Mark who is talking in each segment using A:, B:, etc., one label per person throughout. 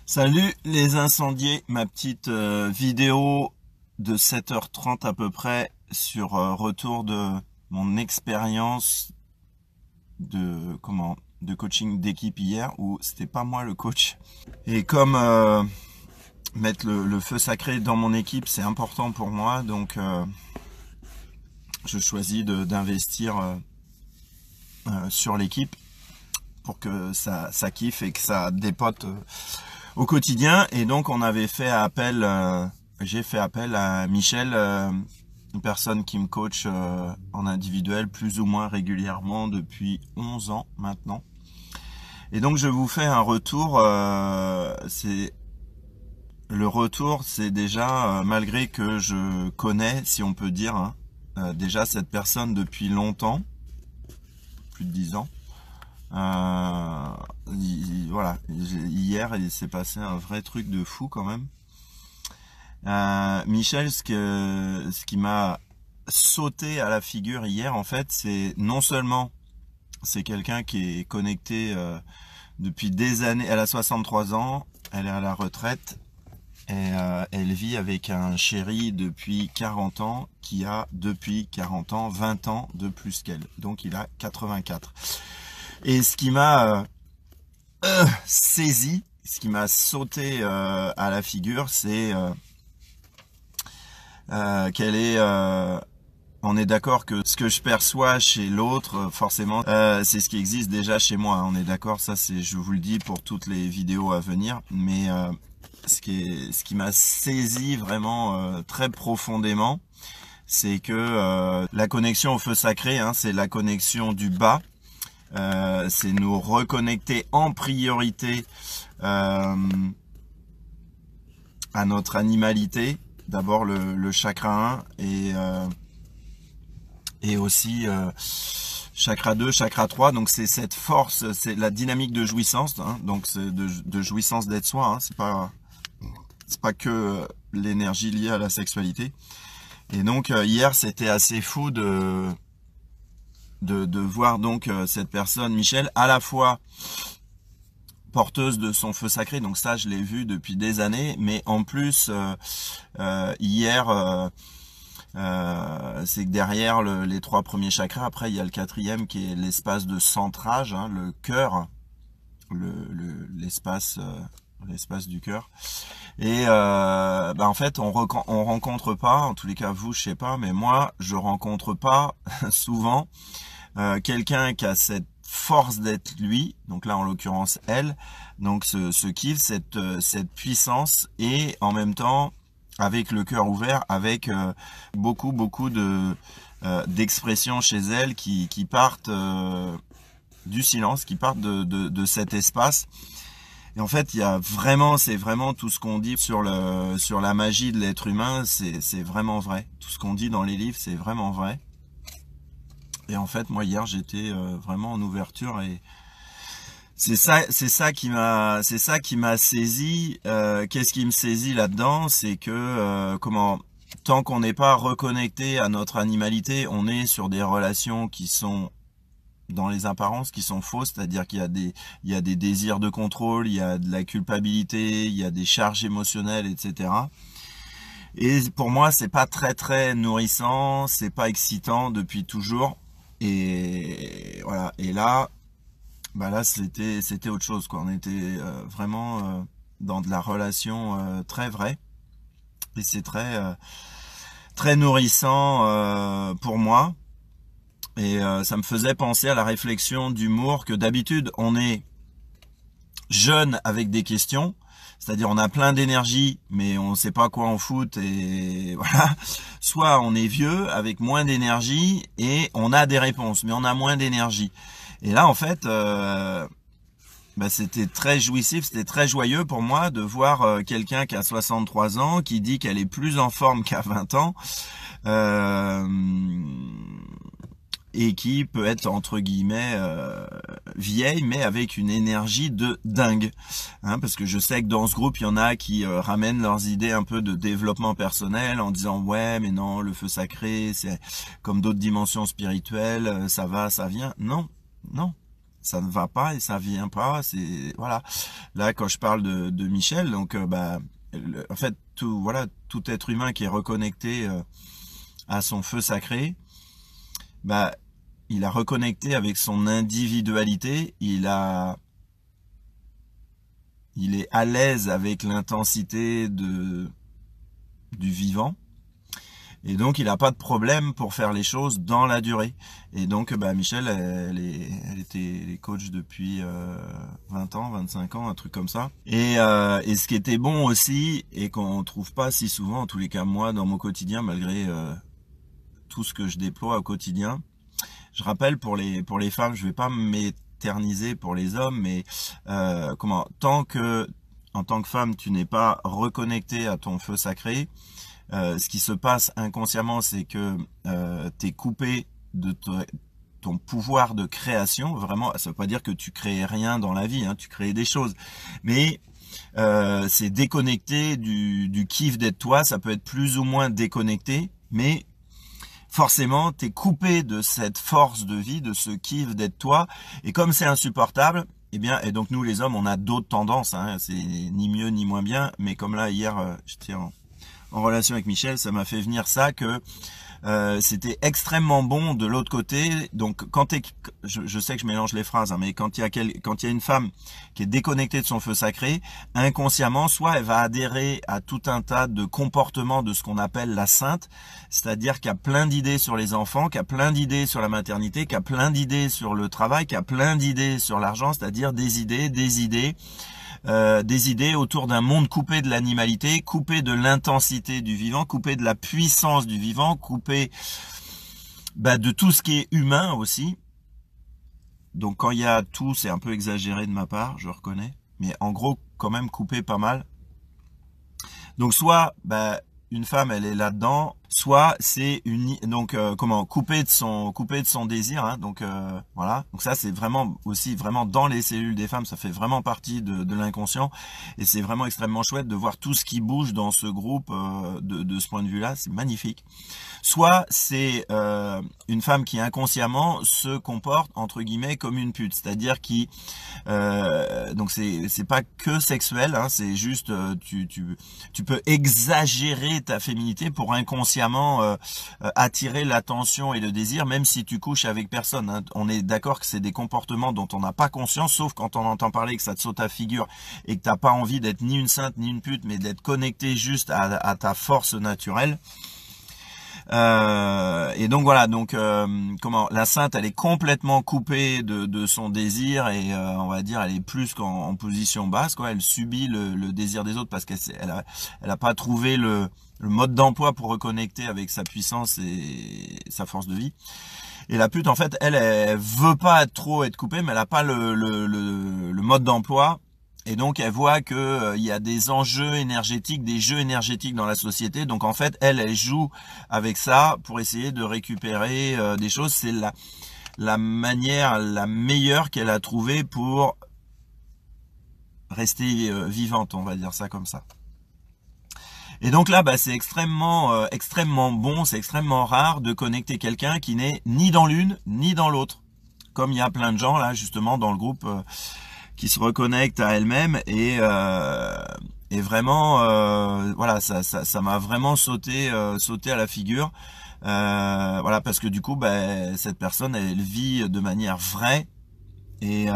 A: Salut les incendiés, ma petite vidéo de 7h30 à peu près sur retour de mon expérience de coaching d'équipe hier où c'était pas moi le coach. Et comme mettre le feu sacré dans mon équipe c'est important pour moi, donc je choisis d'investir sur l'équipe pour que ça kiffe et que ça dépote au quotidien. Et donc on avait fait appel, j'ai fait appel à Michel, une personne qui me coach en individuel plus ou moins régulièrement depuis 11 ans maintenant. Et donc je vous fais un retour, le retour c'est déjà, malgré que je connais, si on peut dire, hein, déjà cette personne depuis longtemps, plus de 10 ans. Voilà, hier il s'est passé un vrai truc de fou quand même. Michel, ce qui m'a sauté à la figure hier en fait, c'est non seulement c'est quelqu'un qui est connecté depuis des années, elle a 63 ans, elle est à la retraite et elle vit avec un chéri depuis 40 ans qui a depuis 40 ans 20 ans de plus qu'elle, donc il a 84. Et ce qui m'a saisi, ce qui m'a sauté à la figure, c'est qu'elle est... on est d'accord que ce que je perçois chez l'autre, forcément, c'est ce qui existe déjà chez moi. On est d'accord, ça c'est, je vous le dis pour toutes les vidéos à venir. Mais ce qui m'a saisi vraiment très profondément, c'est que la connexion au feu sacré, hein, c'est la connexion du bas. C'est nous reconnecter en priorité à notre animalité, d'abord le chakra 1 et aussi chakra 2, chakra 3, donc c'est cette force, c'est la dynamique de jouissance, hein, donc c'est de jouissance d'être soi, hein, c'est pas que l'énergie liée à la sexualité. Et donc hier c'était assez fou de voir donc cette personne, Michel, à la fois porteuse de son feu sacré, donc ça je l'ai vu depuis des années, mais en plus hier c'est que derrière les 3 premiers chakras, après il y a le 4e qui est l'espace de centrage, hein, le cœur, l'espace du cœur. Et en fait on rencontre pas, en tous les cas vous je sais pas, mais moi je rencontre pas souvent quelqu'un qui a cette force d'être lui, donc là en l'occurrence elle, donc ce kiff, cette puissance, et en même temps avec le cœur ouvert, avec beaucoup de d'expressions chez elle qui partent du silence, qui partent de cet espace. Et en fait, il y a vraiment, c'est vraiment tout ce qu'on dit sur la magie de l'être humain, c'est vraiment vrai. Tout ce qu'on dit dans les livres, c'est vraiment vrai. Et en fait, moi hier, j'étais vraiment en ouverture et c'est ça qui m'a saisi. Qu'est-ce qui me saisit là-dedans, c'est que tant qu'on n'est pas reconnecté à notre animalité, on est sur des relations qui sont dans les apparences, qui sont fausses, c'est-à-dire qu'il y a des désirs de contrôle, il y a de la culpabilité, il y a des charges émotionnelles, etc. Et pour moi, c'est pas très nourrissant, c'est pas excitant depuis toujours. Et voilà. Et là, là c'était autre chose, quoi. On était vraiment dans de la relation très vraie. Et c'est très nourrissant pour moi. Et ça me faisait penser à la réflexion d'humour que d'habitude on est jeune avec des questions, c'est-à-dire on a plein d'énergie mais on sait pas quoi en foutre, et voilà. Soit on est vieux avec moins d'énergie et on a des réponses mais on a moins d'énergie. Et là en fait c'était très jouissif, c'était très joyeux pour moi de voir quelqu'un qui a 63 ans qui dit qu'elle est plus en forme qu'à 20 ans. Et qui peut être entre guillemets vieille, mais avec une énergie de dingue, hein, parce que je sais que dans ce groupe il y en a qui ramènent leurs idées un peu de développement personnel en disant ouais mais non, le feu sacré c'est comme d'autres dimensions spirituelles, ça va, ça vient. Non, ça ne va pas et ça vient pas. C'est voilà. Là, quand je parle de Michel, donc en fait tout être humain qui est reconnecté à son feu sacré, il a reconnecté avec son individualité. Il est à l'aise avec l'intensité du vivant. Et donc, il n'a pas de problème pour faire les choses dans la durée. Et donc, Michel, elle était coach depuis 20 ans, 25 ans, un truc comme ça. Et ce qui était bon aussi, et qu'on trouve pas si souvent, en tous les cas moi, dans mon quotidien, malgré tout ce que je déploie au quotidien, je rappelle pour les femmes, je vais pas m'éterniser pour les hommes, mais en tant que femme, tu n'es pas reconnecté à ton feu sacré. Ce qui se passe inconsciemment, c'est que tu es coupé de ton pouvoir de création. Vraiment, ça veut pas dire que tu crées rien dans la vie, hein, tu crées des choses. Mais c'est déconnecté du kiff d'être toi. Ça peut être plus ou moins déconnecté, mais forcément, tu es coupé de cette force de vie, de ce kiff d'être toi. Et comme c'est insupportable, et donc nous les hommes, on a d'autres tendances, hein, c'est ni mieux ni moins bien. Mais comme là, hier, j'étais en relation avec Michel, ça m'a fait venir ça que c'était extrêmement bon de l'autre côté. Donc je sais que je mélange les phrases, hein, mais quand il y a une femme qui est déconnectée de son feu sacré, inconsciemment, soit elle va adhérer à tout un tas de comportements de ce qu'on appelle la sainte, c'est-à-dire qu'il y a plein d'idées sur les enfants, qu'il y a plein d'idées sur la maternité, qu'il y a plein d'idées sur le travail, qu'il y a plein d'idées sur l'argent, c'est-à-dire des idées autour d'un monde coupé de l'animalité, coupé de l'intensité du vivant, coupé de la puissance du vivant, coupé de tout ce qui est humain aussi. Donc quand il y a tout, c'est un peu exagéré de ma part, je reconnais, mais en gros quand même coupé pas mal. Donc soit une femme elle est là-dedans, soit c'est coupé de son désir, hein, donc voilà. Donc ça c'est vraiment dans les cellules des femmes, ça fait vraiment partie de l'inconscient et c'est vraiment extrêmement chouette de voir tout ce qui bouge dans ce groupe de ce point de vue-là, c'est magnifique. Soit c'est une femme qui inconsciemment se comporte entre guillemets comme une pute, c'est-à-dire qui donc c'est pas que sexuel, hein, c'est juste tu peux exagérer ta féminité pour inconsciemment attirer l'attention et le désir, même si tu couches avec personne, hein. On est d'accord que c'est des comportements dont on n'a pas conscience, sauf quand on entend parler que ça te saute à figure et que t'as pas envie d'être ni une sainte ni une pute, mais d'être connecté juste à ta force naturelle. Et donc voilà, la sainte elle est complètement coupée de son désir et on va dire elle est plus qu'en position basse, quoi. Elle subit le désir des autres parce qu'elle a pas trouvé le mode d'emploi pour reconnecter avec sa puissance et sa force de vie. Et la pute en fait elle veut pas trop être coupée, mais elle a pas le mode d'emploi. Et donc elle voit que il y a des enjeux énergétiques, des jeux énergétiques dans la société. Donc en fait, elle joue avec ça pour essayer de récupérer des choses. C'est la manière la meilleure qu'elle a trouvée pour rester vivante, on va dire ça comme ça. Et donc là, c'est extrêmement bon, c'est extrêmement rare de connecter quelqu'un qui n'est ni dans l'une ni dans l'autre. Comme il y a plein de gens là, justement, dans le groupe qui se reconnectent à elle-même et vraiment voilà, ça m'a vraiment sauté à la figure, voilà, parce que du coup cette personne elle vit de manière vraie et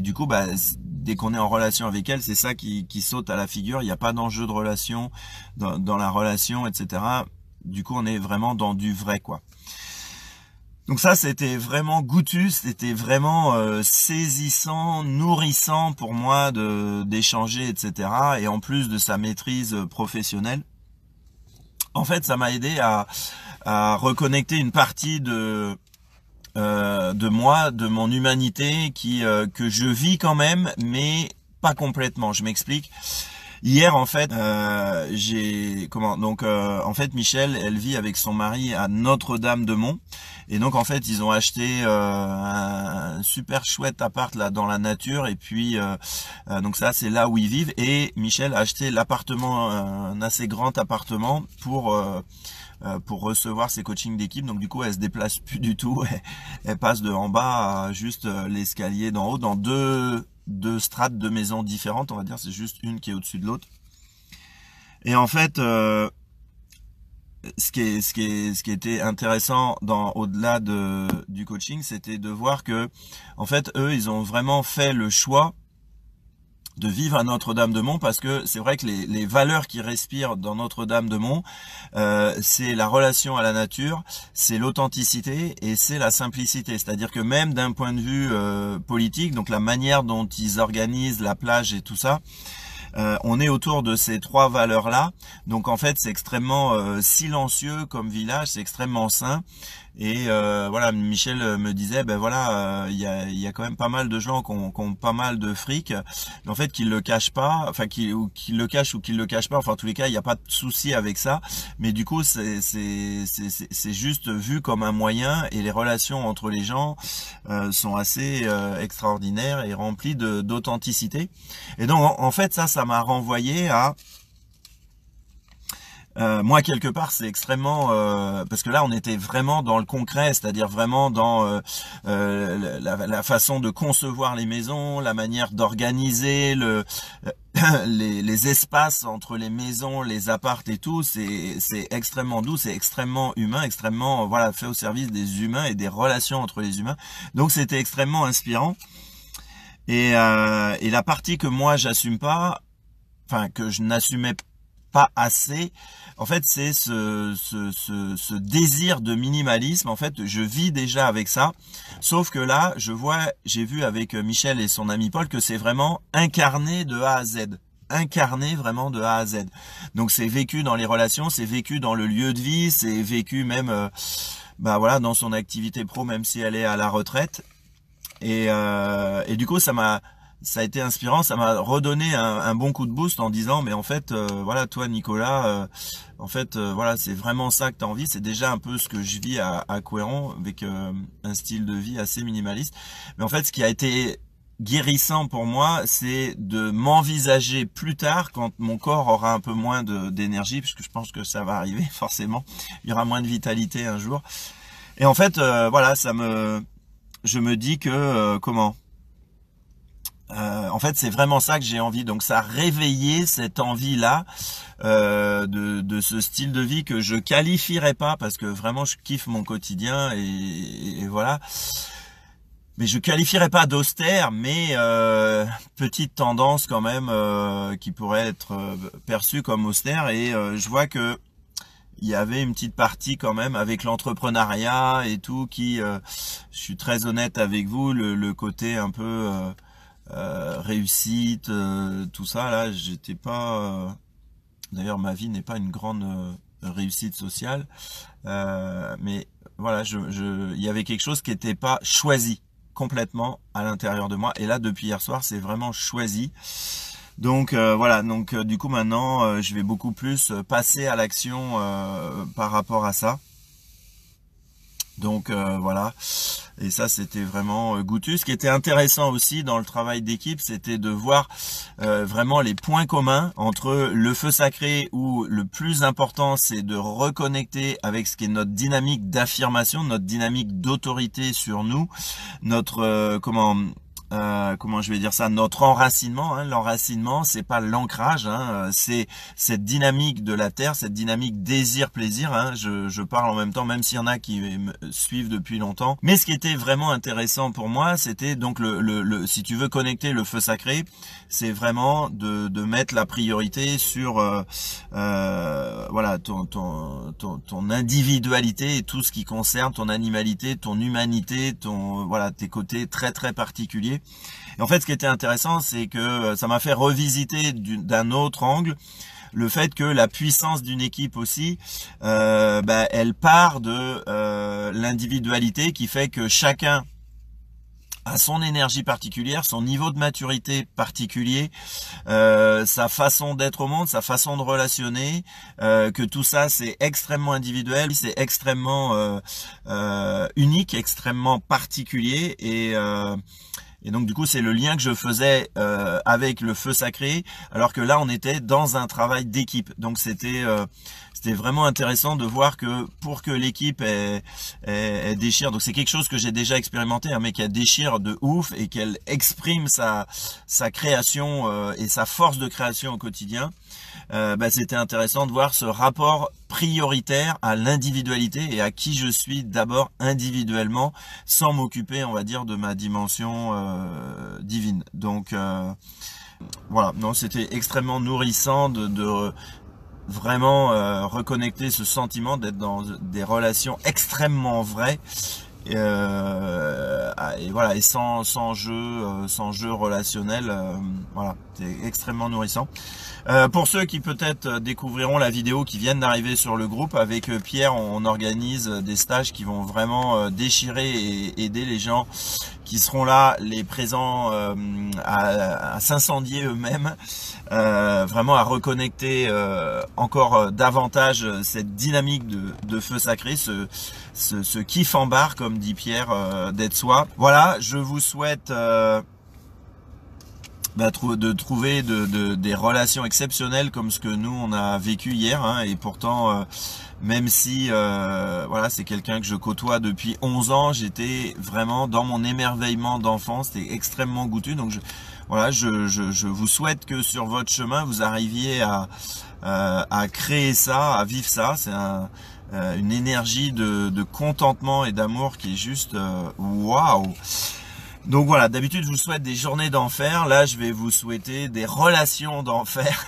A: du coup dès qu'on est en relation avec elle, c'est ça qui saute à la figure. Il n'y a pas d'enjeu de relation dans la relation, etc. Du coup on est vraiment dans du vrai, quoi. Donc ça, c'était vraiment goûtu, c'était vraiment saisissant, nourrissant pour moi d'échanger, etc. Et en plus de sa maîtrise professionnelle, en fait, ça m'a aidé à reconnecter une partie de moi, de mon humanité, que je vis quand même, mais pas complètement. Je m'explique. Hier, en fait, en fait, Michel, elle vit avec son mari à Notre-Dame-de-Mont, et donc en fait, ils ont acheté un super chouette appart là dans la nature, et puis donc ça, c'est là où ils vivent. Et Michel a acheté l'appartement, un assez grand appartement pour recevoir ses coachings d'équipe. Donc du coup, elle se déplace plus du tout. Elle passe de en bas à juste l'escalier d'en haut, dans deux strates de maisons différentes, on va dire. C'est juste une qui est au-dessus de l'autre. Et en fait, ce qui était intéressant au-delà du coaching, c'était de voir que, en fait, eux, ils ont vraiment fait le choix de vivre à Notre-Dame-de-Mont, parce que c'est vrai que les valeurs qui respirent dans Notre-Dame-de-Mont, c'est la relation à la nature, c'est l'authenticité et c'est la simplicité. C'est-à-dire que même d'un point de vue politique, donc la manière dont ils organisent la plage et tout ça, on est autour de ces trois valeurs-là. Donc en fait, c'est extrêmement silencieux comme village, c'est extrêmement sain. Et voilà, Michel me disait, ben voilà, il y a quand même pas mal de gens qui ont pas mal de fric, mais en fait qu'ils le cachent pas, enfin qu'ils le cachent ou qu'ils le cachent pas. Enfin, en tous les cas, il n'y a pas de souci avec ça. Mais du coup, c'est juste vu comme un moyen, et les relations entre les gens sont assez extraordinaires et remplies d'authenticité. Et donc, en fait, ça m'a renvoyé à moi, quelque part, c'est extrêmement parce que là, on était vraiment dans le concret, c'est-à-dire vraiment dans la façon de concevoir les maisons, la manière d'organiser les espaces entre les maisons, les appartes et tout. C'est extrêmement doux, c'est extrêmement humain, extrêmement voilà, fait au service des humains et des relations entre les humains. Donc, c'était extrêmement inspirant. Et la partie que moi j'assume pas, enfin que je n'assumais pas assez, en fait, c'est ce désir de minimalisme. En fait, je vis déjà avec ça, sauf que là, j'ai vu avec Michel et son ami Paul que c'est vraiment incarné de A à Z. Incarné vraiment de A à Z. Donc c'est vécu dans les relations, c'est vécu dans le lieu de vie, c'est vécu même bah voilà, dans son activité pro, même si elle est à la retraite. Et du coup, ça a été inspirant, ça m'a redonné un bon coup de boost en disant, mais en fait, voilà, toi Nicolas, en fait, voilà, c'est vraiment ça que tu as envie. C'est déjà un peu ce que je vis à Couëron, avec un style de vie assez minimaliste. Mais en fait, ce qui a été guérissant pour moi, c'est de m'envisager plus tard, quand mon corps aura un peu moins d'énergie, puisque je pense que ça va arriver forcément. Il y aura moins de vitalité un jour. Et en fait, voilà, je me dis que en fait, c'est vraiment ça que j'ai envie. Donc, ça a réveillé cette envie-là de ce style de vie que je qualifierais pas, parce que vraiment, je kiffe mon quotidien et voilà. Mais je qualifierais pas d'austère, mais petite tendance quand même qui pourrait être perçue comme austère. Et je vois que il y avait une petite partie quand même avec l'entrepreneuriat et tout qui, je suis très honnête avec vous, le côté un peu réussite, tout ça là, j'étais pas. D'ailleurs, ma vie n'est pas une grande réussite sociale, mais voilà, il y avait quelque chose qui n'était pas choisi complètement à l'intérieur de moi. Et là, depuis hier soir, c'est vraiment choisi. Donc voilà, donc du coup maintenant je vais beaucoup plus passer à l'action par rapport à ça. Donc voilà, et ça c'était vraiment goûtu. Ce qui était intéressant aussi dans le travail d'équipe, c'était de voir vraiment les points communs entre le feu sacré, où le plus important c'est de reconnecter avec ce qui est notre dynamique d'affirmation, notre dynamique d'autorité sur nous, notre comment je vais dire ça, notre enracinement. Hein. L'enracinement, c'est pas l'ancrage, hein, c'est cette dynamique de la terre, cette dynamique désir-plaisir. Hein. Je parle en même temps, même s'il y en a qui me suivent depuis longtemps. Mais ce qui était vraiment intéressant pour moi, c'était donc si tu veux connecter le feu sacré, c'est vraiment de mettre la priorité sur voilà ton individualité et tout ce qui concerne ton animalité, ton humanité, voilà tes côtés très très particuliers. Et en fait, ce qui était intéressant, c'est que ça m'a fait revisiter d'un autre angle le fait que la puissance d'une équipe aussi, elle part de l'individualité, qui fait que chacun à son énergie particulière, son niveau de maturité particulier, sa façon d'être au monde, sa façon de relationner, que tout ça c'est extrêmement individuel, c'est extrêmement unique, extrêmement particulier et donc du coup c'est le lien que je faisais avec le feu sacré, alors que là on était dans un travail d'équipe. Donc c'était vraiment intéressant de voir que pour que l'équipe elle déchire, donc c'est quelque chose que j'ai déjà expérimenté, mais qu'elle déchire de ouf et qu'elle exprime sa création et sa force de création au quotidien. C'était intéressant de voir ce rapport prioritaire à l'individualité et à qui je suis d'abord individuellement, sans m'occuper, on va dire, de ma dimension divine. Donc voilà, non, c'était extrêmement nourrissant de vraiment reconnecter ce sentiment d'être dans des relations extrêmement vraies. Et voilà, et sans jeu relationnel, voilà, c'est extrêmement nourrissant. Pour ceux qui peut-être découvriront la vidéo, qui viennent d'arriver sur le groupe, avec Pierre on organise des stages qui vont vraiment déchirer et aider les gens qui seront là, les présents à s'incendier eux-mêmes, vraiment à reconnecter encore davantage cette dynamique de feu sacré, ce kiff en barre, comme dit Pierre, d'être soi. Voilà, je vous souhaite de trouver des relations exceptionnelles comme ce que nous on a vécu hier, et pourtant même si voilà, c'est quelqu'un que je côtoie depuis 11 ans, j'étais vraiment dans mon émerveillement d'enfant, c'était extrêmement goûtu. Donc je vous souhaite que sur votre chemin vous arriviez à créer ça, à vivre ça. C'est une énergie de contentement et d'amour qui est juste waouh. Donc voilà, d'habitude je vous souhaite des journées d'enfer, là je vais vous souhaiter des relations d'enfer.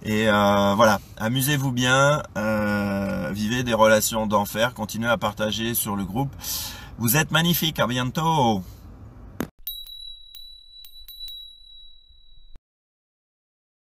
A: Et voilà, amusez-vous bien, vivez des relations d'enfer, continuez à partager sur le groupe. Vous êtes magnifiques, à bientôt.